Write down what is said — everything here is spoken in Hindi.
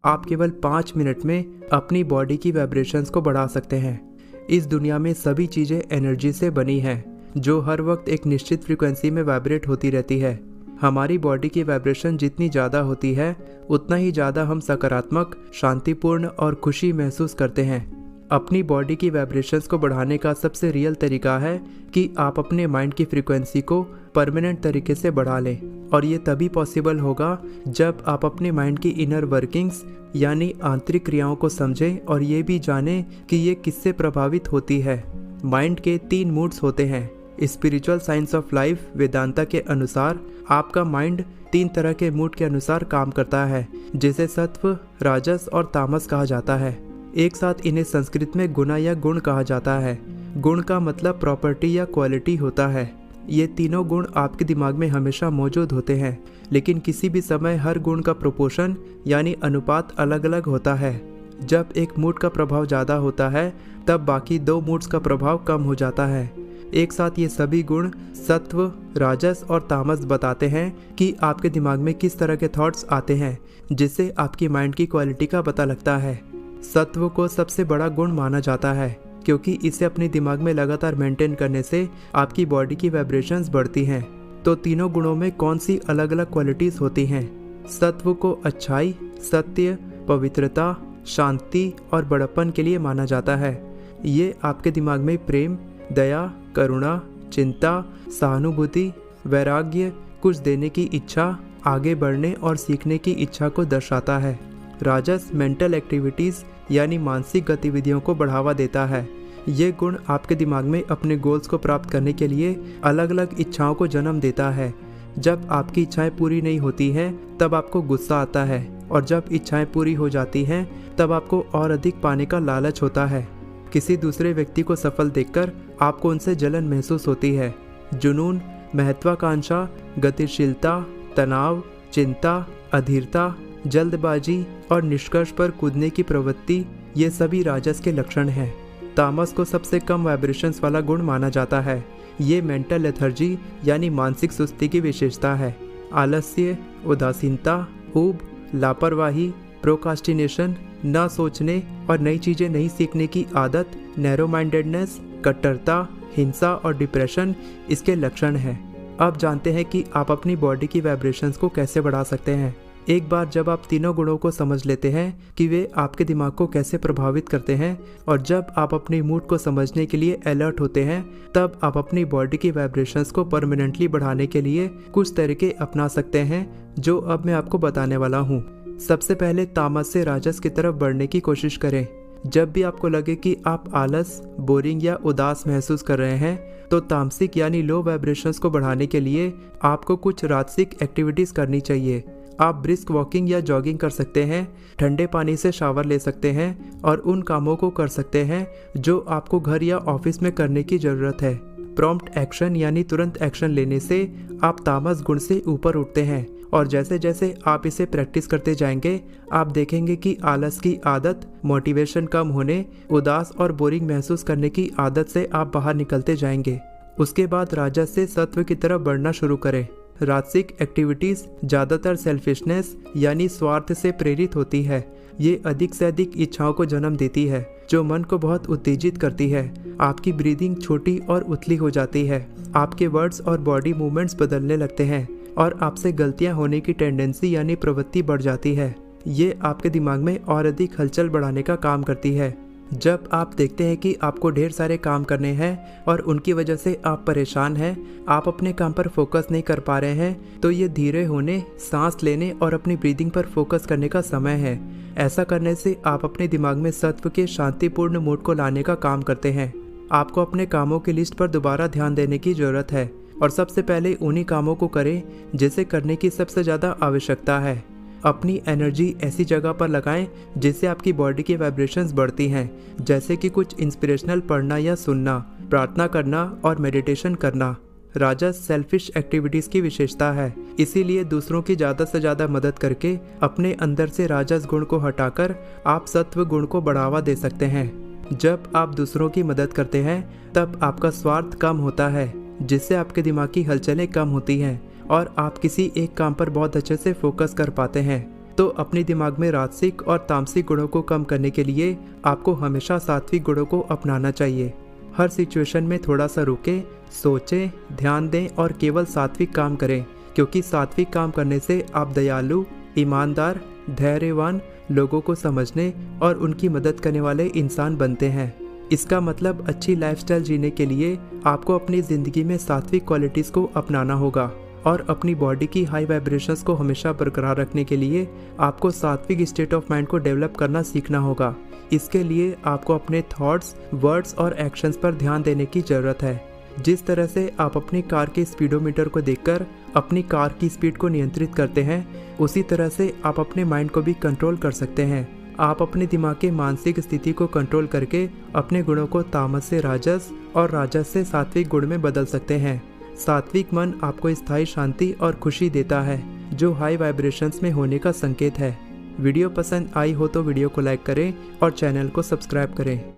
आप केवल 5 मिनट में अपनी बॉडी की वाइब्रेशंस को बढ़ा सकते हैं। इस दुनिया में सभी चीज़ें एनर्जी से बनी हैं, जो हर वक्त एक निश्चित फ्रीक्वेंसी में वाइब्रेट होती रहती है। हमारी बॉडी की वाइब्रेशन जितनी ज़्यादा होती है, उतना ही ज़्यादा हम सकारात्मक, शांतिपूर्ण और खुशी महसूस करते हैं। अपनी बॉडी की वाइब्रेशंस को बढ़ाने का सबसे रियल तरीका है कि आप अपने माइंड की फ्रीक्वेंसी को परमानेंट तरीके से बढ़ा लें, और ये तभी पॉसिबल होगा जब आप अपने माइंड की इनर वर्किंग्स यानी आंतरिक क्रियाओं को समझें और ये भी जानें कि ये किससे प्रभावित होती है। माइंड के 3 मूड्स होते हैं। Spiritual science of life Vedanta के अनुसार आपका माइंड 3 तरह के मूड के अनुसार काम करता है, जिसे सत्व, राजस और तामस कहा जाता है। एक साथ इन्हें संस्कृत में गुना या गुण कहा जाता है। गुण का मतलब प्रॉपर्टी या क्वालिटी होता है। ये तीनों गुण आपके दिमाग में हमेशा मौजूद होते हैं, लेकिन किसी भी समय हर गुण का प्रोपोर्शन यानी अनुपात अलग अलग होता है। जब एक मूड का प्रभाव ज़्यादा होता है, तब बाकी 2 मूड्स का प्रभाव कम हो जाता है। एक साथ ये सभी गुण सत्व, राजस और तामस बताते हैं कि आपके दिमाग में किस तरह के थॉट्स आते हैं, जिससे आपकी माइंड की क्वालिटी का पता लगता है। सत्व को सबसे बड़ा गुण माना जाता है, क्योंकि इसे अपने दिमाग में लगातार मेंटेन करने से आपकी बॉडी की वाइब्रेशंस बढ़ती हैं। तो तीनों गुणों में कौन सी अलग अलग क्वालिटीज़ होती हैं? सत्व को अच्छाई, सत्य, पवित्रता, शांति और बड़प्पन के लिए माना जाता है। ये आपके दिमाग में प्रेम, दया, करुणा, चिंता, सहानुभूति, वैराग्य, कुछ देने की इच्छा, आगे बढ़ने और सीखने की इच्छा को दर्शाता है। राजस मेंटल एक्टिविटीज़ यानी मानसिक गतिविधियों को बढ़ावा देता है। ये गुण आपके दिमाग में अपने गोल्स को प्राप्त करने के लिए अलग अलग इच्छाओं को जन्म देता है। जब आपकी इच्छाएं पूरी नहीं होती हैं, तब आपको गुस्सा आता है, और जब इच्छाएं पूरी हो जाती हैं, तब आपको और अधिक पाने का लालच होता है। किसी दूसरे व्यक्ति को सफल देखकर आपको उनसे जलन महसूस होती है। जुनून, महत्वाकांक्षा, गतिशीलता, तनाव, चिंता, अधीरता, जल्दबाजी और निष्कर्ष पर कूदने की प्रवृत्ति, ये सभी राजस के लक्षण हैं। तामस को सबसे कम वाइब्रेशंस वाला गुण माना जाता है। ये मेंटल लेथर्जी यानी मानसिक सुस्ती की विशेषता है। आलस्य, उदासीनता, ऊब, लापरवाही, प्रोकास्टिनेशन, ना सोचने और नई चीज़ें नहीं सीखने की आदत, नैरो माइंडेडनेस, कट्टरता, हिंसा और डिप्रेशन इसके लक्षण हैं। अब जानते हैं कि आप अपनी बॉडी की वाइब्रेशंस को कैसे बढ़ा सकते हैं। एक बार जब आप तीनों गुणों को समझ लेते हैं कि वे आपके दिमाग को कैसे प्रभावित करते हैं, और जब आप अपने मूड को समझने के लिए अलर्ट होते हैं, तब आप अपनी बॉडी की वाइब्रेशंस को परमानेंटली बढ़ाने के लिए कुछ तरीके अपना सकते हैं, जो अब मैं आपको बताने वाला हूँ। सबसे पहले तामस से राजस की तरफ बढ़ने की कोशिश करें। जब भी आपको लगे कि आप आलस, बोरिंग या उदास महसूस कर रहे हैं, तो तामसिक यानी लो वाइब्रेशंस को बढ़ाने के लिए आपको कुछ राजसिक एक्टिविटीज़ करनी चाहिए। आप ब्रिस्क वॉकिंग या जॉगिंग कर सकते हैं, ठंडे पानी से शावर ले सकते हैं और उन कामों को कर सकते हैं जो आपको घर या ऑफिस में करने की ज़रूरत है। प्रॉम्प्ट एक्शन यानी तुरंत एक्शन लेने से आप तामस गुण से ऊपर उठते हैं, और जैसे जैसे आप इसे प्रैक्टिस करते जाएंगे, आप देखेंगे कि आलस की आदत, मोटिवेशन कम होने, उदास और बोरिंग महसूस करने की आदत से आप बाहर निकलते जाएंगे। उसके बाद राजस से सत्व की तरफ बढ़ना शुरू करें। राजसिक एक्टिविटीज़ ज़्यादातर सेल्फिशनेस यानी स्वार्थ से प्रेरित होती है। ये अधिक से अधिक इच्छाओं को जन्म देती है, जो मन को बहुत उत्तेजित करती है। आपकी ब्रीदिंग छोटी और उथली हो जाती है, आपके वर्ड्स और बॉडी मूवमेंट्स बदलने लगते हैं, और आपसे गलतियां होने की टेंडेंसी यानी प्रवृत्ति बढ़ जाती है। ये आपके दिमाग में और अधिक हलचल बढ़ाने का काम करती है। जब आप देखते हैं कि आपको ढेर सारे काम करने हैं और उनकी वजह से आप परेशान हैं, आप अपने काम पर फोकस नहीं कर पा रहे हैं, तो ये धीरे होने, सांस लेने और अपनी ब्रीदिंग पर फोकस करने का समय है। ऐसा करने से आप अपने दिमाग में सत्व के शांतिपूर्ण मूड को लाने का काम करते हैं। आपको अपने कामों की लिस्ट पर दोबारा ध्यान देने की ज़रूरत है, और सबसे पहले उन्हीं कामों को करें जिसे करने की सबसे ज़्यादा आवश्यकता है। अपनी एनर्जी ऐसी जगह पर लगाएं जिससे आपकी बॉडी की वाइब्रेशंस बढ़ती हैं, जैसे कि कुछ इंस्पिरेशनल पढ़ना या सुनना, प्रार्थना करना और मेडिटेशन करना। राजस सेल्फिश एक्टिविटीज़ की विशेषता है, इसीलिए दूसरों की ज़्यादा से ज़्यादा मदद करके अपने अंदर से राजस गुण को हटाकर आप सत्व गुण को बढ़ावा दे सकते हैं। जब आप दूसरों की मदद करते हैं, तब आपका स्वार्थ कम होता है, जिससे आपके दिमाग की हलचलें कम होती हैं और आप किसी एक काम पर बहुत अच्छे से फोकस कर पाते हैं। तो अपने दिमाग में राजसिक और तामसिक गुणों को कम करने के लिए आपको हमेशा सात्विक गुणों को अपनाना चाहिए। हर सिचुएशन में थोड़ा सा रुके, सोचें, ध्यान दें और केवल सात्विक काम करें, क्योंकि सात्विक काम करने से आप दयालु, ईमानदार, धैर्यवान, लोगों को समझने और उनकी मदद करने वाले इंसान बनते हैं। इसका मतलब अच्छी लाइफस्टाइल जीने के लिए आपको अपनी ज़िंदगी में सात्विक क्वालिटीज़ को अपनाना होगा और अपनी बॉडी की हाई वाइब्रेशंस को हमेशा बरकरार रखने के लिए आपको सात्विक स्टेट ऑफ माइंड को डेवलप करना सीखना होगा। इसके लिए आपको अपने थॉट्स, वर्ड्स और एक्शंस पर ध्यान देने की ज़रूरत है। जिस तरह से आप अपनी कार के स्पीडोमीटर को देखकर अपनी कार की स्पीड को नियंत्रित करते हैं, उसी तरह से आप अपने माइंड को भी कंट्रोल कर सकते हैं। आप अपने दिमाग के मानसिक स्थिति को कंट्रोल करके अपने गुणों को तामस से राजस और राजस से सात्विक गुण में बदल सकते हैं। सात्विक मन आपको स्थायी शांति और खुशी देता है, जो हाई वाइब्रेशंस में होने का संकेत है। वीडियो पसंद आई हो तो वीडियो को लाइक करें और चैनल को सब्सक्राइब करें।